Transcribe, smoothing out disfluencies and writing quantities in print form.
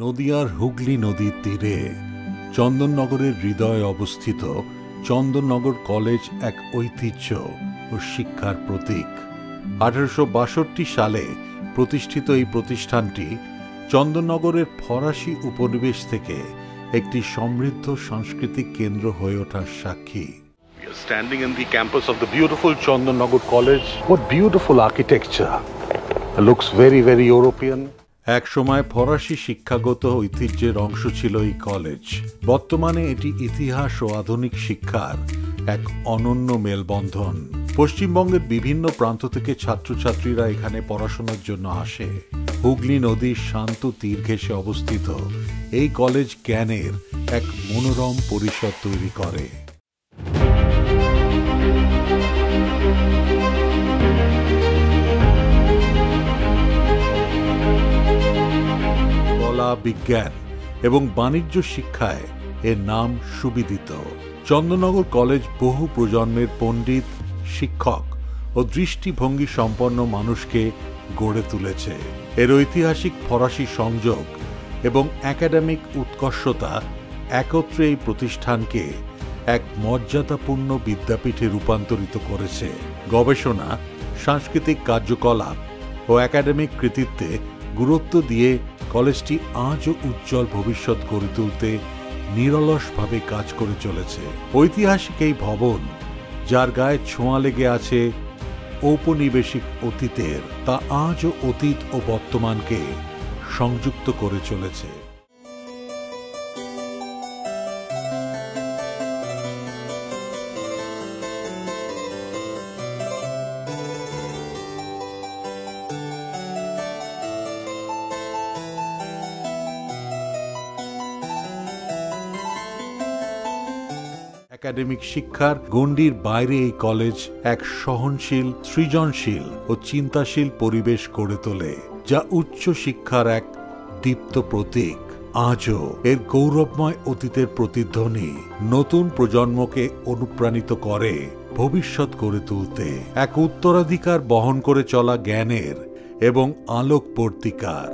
নদিয়ার হুগলি নদীর তীরে চন্দননগরের হৃদয়ে অবস্থিত চন্দননগর কলেজ এক ঐতিহ্য ও শিক্ষার প্রতীক। 1862 সালে প্রতিষ্ঠিত এই প্রতিষ্ঠানটি চন্দননগরের ফরাসি উপনিবেশ থেকে একটি সমৃদ্ধ সাংস্কৃতিক কেন্দ্র হয়ে ওঠার সাক্ষী। We are standing in the campus of the beautiful Chandanagar College. What beautiful architecture! It looks very, very European. এক সময় ফরাসি শিক্ষাগত ঐতিহ্যের অংশ ছিল এই কলেজ। বর্তমানে এটি ইতিহাস ও আধুনিক শিক্ষার এক অনন্য মেলবন্ধন। পশ্চিমবঙ্গের বিভিন্ন প্রান্ত থেকে ছাত্রছাত্রীরা এখানে পড়াশোনার জন্য আসে। হুগলি নদীর শান্ত তীর ঘেঁষে অবস্থিত এই কলেজ জ্ঞানের এক মনোরম পরিসর তৈরি করে। কলা, বিজ্ঞান এবং বাণিজ্য শিক্ষায় এর নাম সুবিদিত। চন্দননগর কলেজ বহু প্রজন্মের পণ্ডিত, শিক্ষক ও দৃষ্টিভঙ্গি সম্পন্ন মানুষকে গড়ে তুলেছে। এর ঐতিহাসিক ফরাসি সংযোগ এবং একাডেমিক উৎকর্ষতা একত্রে এই প্রতিষ্ঠানকে এক মর্যাদাপূর্ণ বিদ্যাপীঠে রূপান্তরিত করেছে। গবেষণা, সাংস্কৃতিক কার্যকলাপ ও একাডেমিক কৃতিত্বে গুরুত্ব দিয়ে কলেজটি আজও উজ্জ্বল ভবিষ্যৎ গড়ে তুলতে নিরলসভাবে কাজ করে চলেছে। ঐতিহাসিক এই ভবন, যার গায়ে ছোঁয়া লেগে আছে ঔপনিবেশিক অতীতের, তা আজও অতীত ও বর্তমানকে সংযুক্ত করে চলেছে। একাডেমিক শিক্ষার গণ্ডির বাইরে এই কলেজ এক সহনশীল, সৃজনশীল ও চিন্তাশীল পরিবেশ গড়ে তোলে, যা উচ্চ শিক্ষার এক দীপ্ত প্রতীক। আজও এর গৌরবময় অতীতের প্রতিধ্বনি নতুন প্রজন্মকে অনুপ্রাণিত করে ভবিষ্যৎ গড়ে তুলতে, এক উত্তরাধিকার বহন করে চলা জ্ঞানের এবং আলোক পর্তিকার।